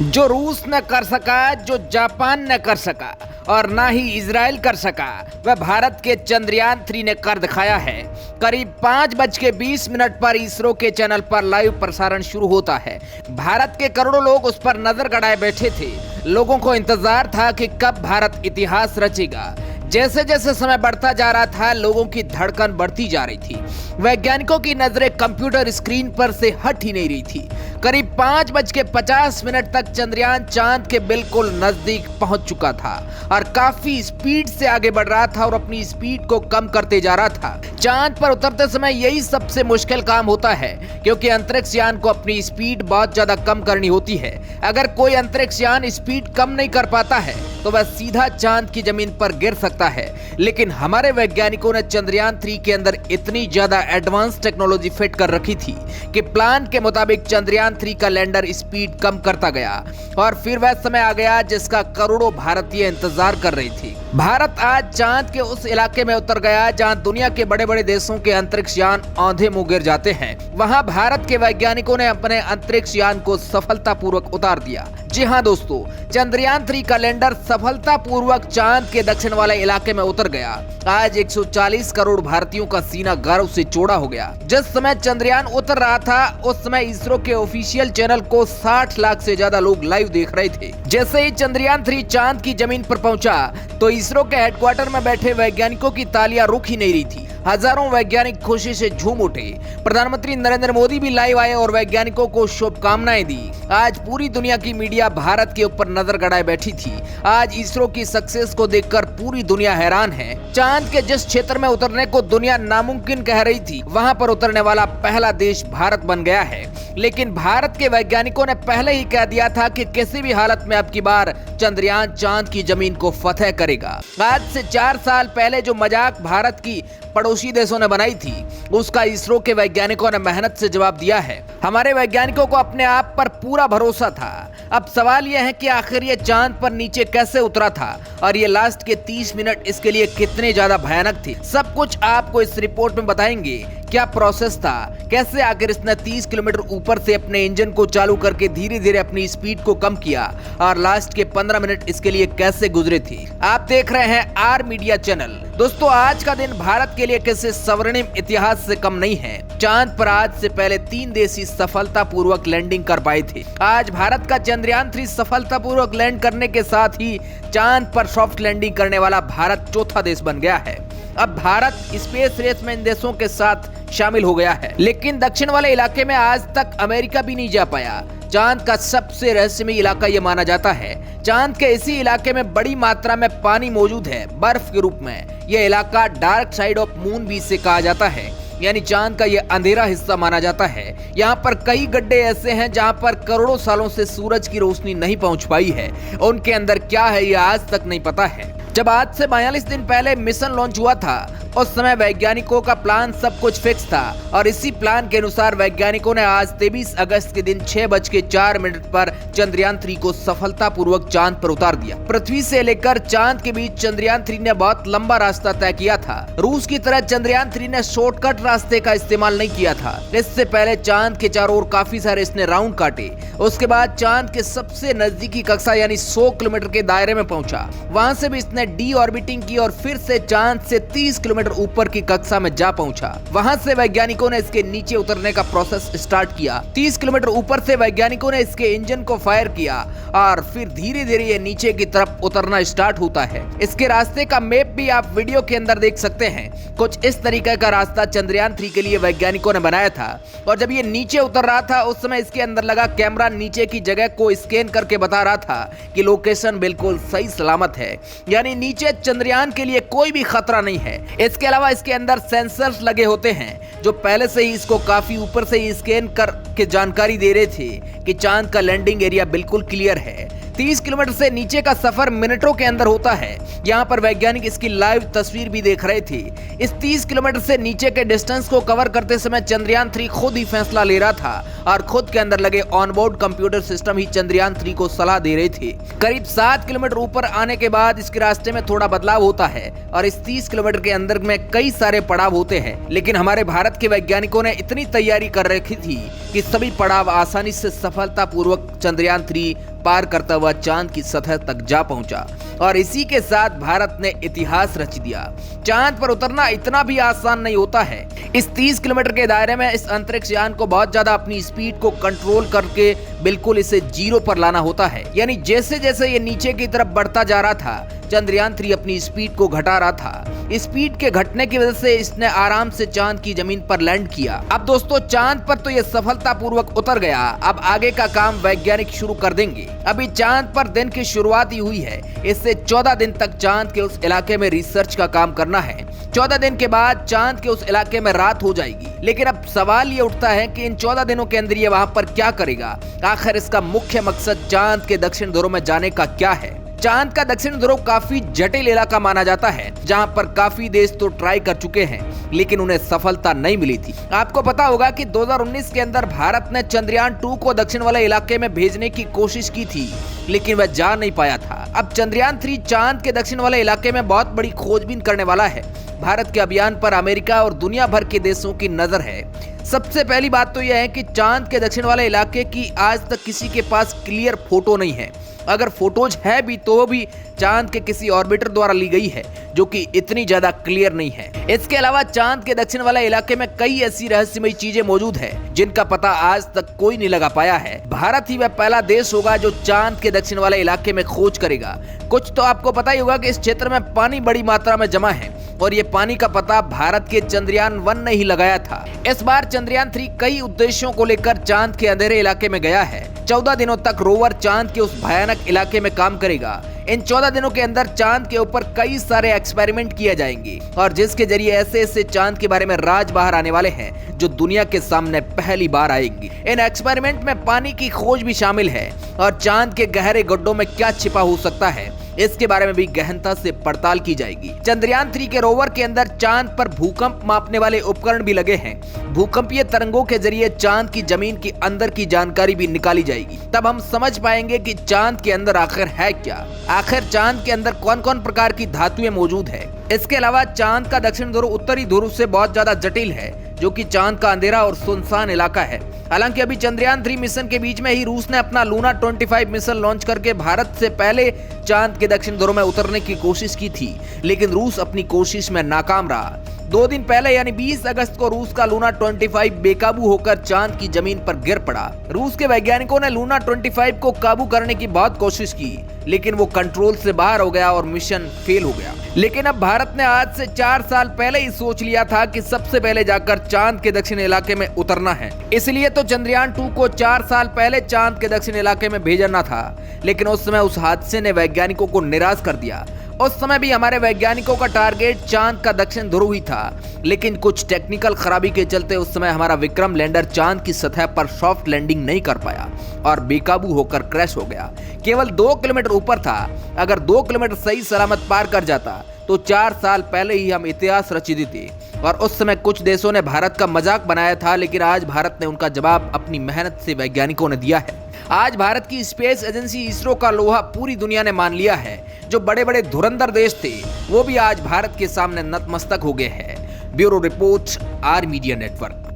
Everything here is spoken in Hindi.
जो रूस न कर सका, जो जापान न कर सका और ना ही इजराइल कर सका, वह भारत के चंद्रयान 3 ने कर दिखाया है। करीब 5:20 पर इसरो के चैनल पर लाइव प्रसारण शुरू होता है। भारत के करोड़ों लोग उस पर नजर गड़ाए बैठे थे। लोगों को इंतजार था कि कब भारत इतिहास रचेगा। जैसे जैसे समय बढ़ता जा रहा था, लोगों की धड़कन बढ़ती जा रही थी। वैज्ञानिकों की नजरें कंप्यूटर स्क्रीन पर से हट ही नहीं रही थी। करीब 5:50 तक चंद्रयान चांद के बिल्कुल नजदीक पहुंच चुका था और काफी स्पीड से आगे बढ़ रहा था और अपनी स्पीड को कम करते जा रहा था। चांद पर उतरते समय यही सबसे मुश्किल काम होता है, क्योंकि अंतरिक्ष यान को अपनी स्पीड बहुत ज्यादा कम करनी होती है। अगर कोई अंतरिक्ष यान स्पीड कम नहीं कर पाता है तो वह सीधा चांद की जमीन पर गिर सकता है। लेकिन हमारे वैज्ञानिकों ने चंद्रयान 3 के अंदर इतनी ज्यादा एडवांस टेक्नोलॉजी फिट कर रखी थी कि प्लान के मुताबिक चंद्रयान 3 का लैंडर स्पीड कम करता गया और फिर वह समय आ गया जिसका करोड़ों भारतीय इंतजार कर रही थी। भारत आज चांद के उस इलाके में उतर गया जहां दुनिया के बड़े बड़े देशों के अंतरिक्ष यान औंधे मुंह गिर जाते हैं। वहां भारत के वैज्ञानिकों ने अपने अंतरिक्ष यान को सफलतापूर्वक उतार दिया। जी हाँ दोस्तों, चंद्रयान 3 का लैंडर सफलतापूर्वक चांद के दक्षिण वाले इलाके में उतर गया। आज 140 करोड़ भारतीयों का सीना गर्व से चौड़ा हो गया। जिस समय चंद्रयान उतर रहा था उस समय इसरो के ऑफिशियल चैनल को 60 लाख से ज्यादा लोग लाइव देख रहे थे। जैसे ही चंद्रयान 3 चांद की जमीन पर पहुंचा तो इसरो के हेडक्वार्टर में बैठे वैज्ञानिकों की तालियां रुक ही नहीं रही थी। हजारों वैज्ञानिक खुशी से झूम उठे। प्रधानमंत्री नरेंद्र मोदी भी लाइव आए और वैज्ञानिकों को शुभकामनाएं दी। आज पूरी दुनिया की मीडिया भारत के ऊपर नजर गड़ाए बैठी थी। आज इसरो की सक्सेस को देखकर पूरी दुनिया हैरान है। चांद के जिस क्षेत्र में उतरने को दुनिया नामुमकिन कह रही थी, वहां पर उतरने वाला पहला देश भारत बन गया है। लेकिन भारत के वैज्ञानिकों ने पहले ही कह दिया था कि किसी भी हालत में अब की बार चंद्रयान चांद की जमीन को फतह करेगा। आज से 4 साल पहले जो मजाक भारत की पड़ोसी देशों ने बनाई थी, उसका इसरो के वैज्ञानिकों ने मेहनत से जवाब दिया है। हमारे वैज्ञानिकों को अपने आप पर पूरा भरोसा था। अब सवाल यह है कि आखिर ये चांद पर नीचे कैसे उतरा था और ये लास्ट के 30 मिनट इसके लिए कितने ज्यादा भयानक थे। सब कुछ आपको इस रिपोर्ट में बताएंगे। क्या प्रोसेस था, कैसे आखिर इसने 30 किलोमीटर ऊपर से अपने इंजन को चालू करके धीरे धीरे अपनी स्पीड को कम किया और लास्ट के 15 मिनट इसके लिए कैसे गुजरे थे। आप देख रहे हैं आर मीडिया चैनल। दोस्तों, आज का दिन भारत के लिए किसी स्वर्णिम इतिहास से कम नहीं है। चांद पर आज से पहले 3 देश ही सफलतापूर्वक लैंडिंग कर पाए थे। आज भारत का चंद्रयान 3 सफलतापूर्वक लैंड करने के साथ ही चांद पर सॉफ्ट लैंडिंग करने वाला भारत चौथा देश बन गया है। अब भारत स्पेस रेस में इन देशों के साथ शामिल हो गया है। लेकिन दक्षिण वाले इलाके में आज तक अमेरिका भी नहीं जा पाया। चांद का सबसे रहस्यमय इलाका यह माना जाता है। चांद के इसी इलाके में बड़ी मात्रा में पानी मौजूद है, बर्फ के रूप में। यह इलाका डार्क साइड ऑफ मून भी इसे कहा जाता है, यानी चांद का यह अंधेरा हिस्सा माना जाता है। यहाँ पर कई गड्ढे ऐसे हैं जहाँ पर करोड़ों सालों से सूरज की रोशनी नहीं पहुँच पाई है। उनके अंदर क्या है यह आज तक नहीं पता है। जब आज से 42 दिन पहले मिशन लॉन्च हुआ था, उस समय वैज्ञानिकों का प्लान सब कुछ फिक्स था और इसी प्लान के अनुसार वैज्ञानिकों ने आज 23 अगस्त के दिन 6:04 पर चंद्रयान 3 को सफलतापूर्वक चांद पर उतार दिया। पृथ्वी से लेकर चांद के बीच चंद्रयान 3 ने बहुत लंबा रास्ता तय किया था। रूस की तरह चंद्रयान 3 ने शॉर्टकट रास्ते का इस्तेमाल नहीं किया था। इससे पहले चांद के चारों ओर काफी सारे इसने राउंड काटे। उसके बाद चांद के सबसे नजदीकी कक्षा यानी 100 किलोमीटर के दायरे में पहुंचा। वहां से भी इसने डी ऑर्बिटिंग की और फिर से चांद से 30 किलोमीटर ऊपर की कक्षा में जा पहुंचा। वहां से वैज्ञानिकों ने इसके नीचे उतरने का प्रोसेस स्टार्ट किया। 30 किलोमीटर ऊपर से वैज्ञानिकों ने इसके इंजन को फायर किया और फिर धीरे धीरे ये नीचे की तरफ उतरना स्टार्ट होता है। इसके रास्ते का मैप भी आप वीडियो के अंदर देख सकते हैं। कुछ इस तरीके का रास्ता चंद्रयान 3 के लिए वैज्ञानिकों ने बनाया था और जब ये नीचे उतर रहा था उस समय इसके अंदर लगा कैमरा नीचे की जगह को स्कैन करके बता रहा था कि लोकेशन बिल्कुल सही सलामत है, यानी नीचे चंद्रयान के लिए कोई भी खतरा नहीं है। इसके अलावा इसके अंदर सेंसर्स लगे होते हैं जो पहले से ही इसको काफी ऊपर से ही स्कैन करके जानकारी दे रहे थे कि चांद का लैंडिंग एरिया बिल्कुल क्लियर है। 30 किलोमीटर से नीचे का सफर मिनटों के अंदर होता है। यहाँ पर वैज्ञानिक इसकी लाइव तस्वीर भी देख रहे थे। इस 30 किलोमीटर से नीचे के डिस्टेंस को कवर करते समय चंद्रयान 3 खुद ही फैसला ले रहा था और खुद के अंदर लगे ऑनबोर्ड कंप्यूटर सिस्टम ही चंद्रयान 3 को सलाह दे रहे थे। करीब 7 किलोमीटर ऊपर आने के बाद इसके रास्ते में थोड़ा बदलाव होता है और इस 30 किलोमीटर के अंदर में कई सारे पड़ाव होते हैं। लेकिन हमारे भारत के वैज्ञानिकों ने इतनी तैयारी कर रखी थी कि सभी पड़ाव आसानी से सफलतापूर्वक चंद्रयान 3 पार करता हुआ चांद की सतह तक जा पहुंचा और इसी के साथ भारत ने इतिहास रच दिया। चांद पर उतरना इतना भी आसान नहीं होता है। इस 30 किलोमीटर के दायरे में इस अंतरिक्ष यान को बहुत ज्यादा अपनी स्पीड को कंट्रोल करके बिल्कुल इसे 0 पर लाना होता है। यानी जैसे जैसे ये नीचे की तरफ बढ़ता जा रहा था, चंद्रयान 3 अपनी स्पीड को घटा रहा था। स्पीड के घटने की वजह से इसने आराम से चांद की जमीन पर लैंड किया। अब दोस्तों, चांद पर तो ये सफलतापूर्वक उतर गया। अब आगे का काम वैज्ञानिक शुरू कर देंगे। अभी चांद पर दिन की शुरुआत ही हुई है। इससे 14 दिन तक चांद के उस इलाके में रिसर्च का काम करना है। 14 दिन के बाद चांद के उस इलाके में रात हो जाएगी। लेकिन अब सवाल ये उठता है कि इन 14 दिनों के अंदर ये वहां पर क्या करेगा? आखिर इसका मुख्य मकसद चांद के दक्षिण ध्रुव में जाने का क्या है? चांद का दक्षिण ध्रुव काफी जटिल इलाका माना जाता है, जहां पर काफी देश तो ट्राई कर चुके हैं, लेकिन उन्हें सफलता नहीं मिली थी। आपको पता होगा कि 2019 के अंदर भारत ने चंद्रयान 2 को दक्षिण वाले इलाके में भेजने की कोशिश की थी, लेकिन वह जा नहीं पाया था। अब चंद्रयान 3 चांद के दक्षिण वाले इलाके में बहुत बड़ी खोजबीन करने वाला है। भारत के अभियान पर अमेरिका और दुनिया भर के देशों की नजर है। सबसे पहली बात तो यह है कि चांद के दक्षिण वाले इलाके की आज तक किसी के पास क्लियर फोटो नहीं है। अगर फोटोज है भी तो भी चांद के किसी ऑर्बिटर द्वारा ली गई है, जो कि इतनी ज्यादा क्लियर नहीं है। इसके अलावा चांद के दक्षिण वाले इलाके में कई ऐसी रहस्यमयी चीजें मौजूद है, जिनका पता आज तक कोई नहीं लगा पाया है। भारत ही वह पहला देश होगा जो चांद के दक्षिण वाले इलाके में खोज करेगा। कुछ तो आपको पता ही होगा कि इस क्षेत्र में पानी बड़ी मात्रा में जमा है और ये पानी का पता भारत के चंद्रयान 1 ने ही लगाया था। इस बार चंद्रयान 3 कई उद्देश्यों को लेकर चांद के अंधेरे इलाके में गया है। 14 दिनों तक रोवर चांद के उस भयानक इलाके में काम करेगा। इन 14 दिनों के अंदर चांद के ऊपर कई सारे एक्सपेरिमेंट किए जाएंगे और जिसके जरिए ऐसे ऐसे चांद के बारे में राज बाहर आने वाले हैं जो दुनिया के सामने पहली बार आएंगे। इन एक्सपेरिमेंट में पानी की खोज भी शामिल है और चांद के गहरे गड्ढों में क्या छिपा हो सकता है, इसके बारे में भी गहनता से पड़ताल की जाएगी। चंद्रयान 3 के रोवर के अंदर चांद पर भूकंप मापने वाले उपकरण भी लगे हैं। भूकंपीय तरंगों के जरिए चांद की जमीन के अंदर की जानकारी भी निकाली जाएगी। तब हम समझ पाएंगे कि चांद के अंदर आखिर है क्या, आखिर चांद के अंदर कौन कौन प्रकार की धातुएं मौजूद है। इसके अलावा चांद का दक्षिण ध्रुव उत्तरी ध्रुव से बहुत ज्यादा जटिल है, जो कि चांद का अंधेरा और सुनसान इलाका है। हालांकि अभी चंद्रयान 3 मिशन के बीच में ही रूस ने अपना लूना 25 मिशन लॉन्च करके भारत से पहले चांद के दक्षिण ध्रुव में उतरने की कोशिश की थी, लेकिन रूस अपनी कोशिश में नाकाम रहा। 2 दिन पहले यानी 20 अगस्त को रूस का लूना 25 बेकाबू होकर चांद की जमीन पर गिर पड़ा। रूस के वैज्ञानिकों ने लूना 25 को काबू करने की बहुत कोशिश की, लेकिन वो कंट्रोल से बाहर हो गया और मिशन फेल हो गया। लेकिन अब भारत ने आज से 4 साल पहले ही सोच लिया था कि सबसे पहले जाकर चांद के दक्षिण इलाके में उतरना है। इसलिए तो चंद्रयान 2 को 4 साल पहले चांद के दक्षिण इलाके में भेजना था, लेकिन उस समय उस हादसे ने वैज्ञानिकों को निराश कर दिया। उस समय भी हमारे वैज्ञानिकों का टारगेट चांद का दक्षिण ध्रुव ही था, लेकिन कुछ टेक्निकल खराबी के चलते उस समय हमारा विक्रम लैंडर चांद की सतह पर सॉफ्ट लैंडिंग नहीं कर पाया और बेकाबू होकर क्रैश हो गया। केवल 2 किलोमीटर ऊपर था। अगर 2 किलोमीटर सही सलामत पार कर जाता तो 4 साल पहले ही हम इतिहास रच देते। और उस समय कुछ देशों ने भारत का मजाक बनाया था, लेकिन आज भारत ने उनका जवाब अपनी मेहनत से वैज्ञानिकों ने दिया है। आज भारत की स्पेस एजेंसी इसरो का लोहा पूरी दुनिया ने मान लिया है। जो बड़े बड़े धुरंधर देश थे वो भी आज भारत के सामने नतमस्तक हो गए हैं। Bureau report, R media network.